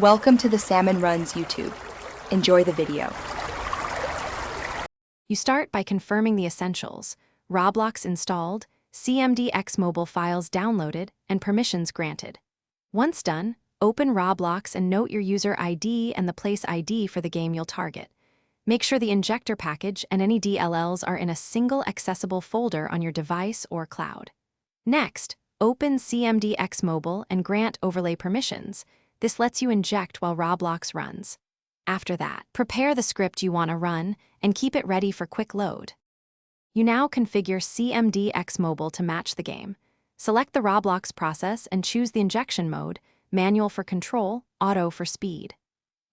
Welcome to the Salmon Runs YouTube. Enjoy the video. You start by confirming the essentials: Roblox installed, Cmd X mobile files downloaded, and permissions granted. Once done, open Roblox and note your user ID and the place ID for the game you'll target. Make sure the injector package and any DLLs are in a single accessible folder on your device or cloud. Next, open Cmd X mobile and grant overlay permissions. This lets you inject while Roblox runs. After that, prepare the script you want to run and keep it ready for quick load. You now configure Cmd X mobile to match the game. Select the Roblox process and choose the injection mode: manual for control, auto for speed.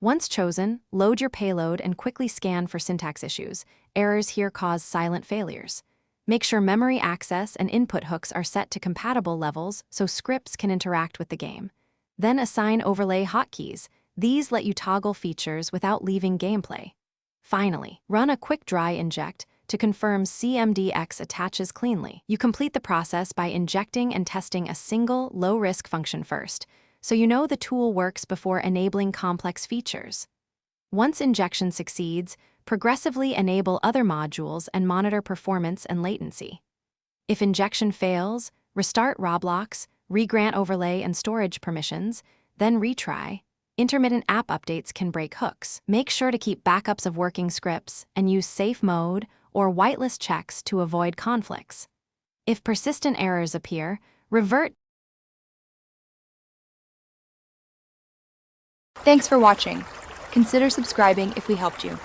Once chosen, load your payload and quickly scan for syntax issues. Errors here cause silent failures. Make sure memory access and input hooks are set to compatible levels so scripts can interact with the game. Then assign overlay hotkeys. These let you toggle features without leaving gameplay. Finally, run a quick dry inject to confirm Cmd X attaches cleanly. You complete the process by injecting and testing a single, low-risk function first, so you know the tool works before enabling complex features. Once injection succeeds, progressively enable other modules and monitor performance and latency. If injection fails, restart Roblox, regrant overlay and storage permissions, then retry. Intermittent app updates can break hooks. Make sure to keep backups of working scripts and use safe mode or whitelist checks to avoid conflicts. If persistent errors appear, revert. Thanks for watching. Consider subscribing if we helped you.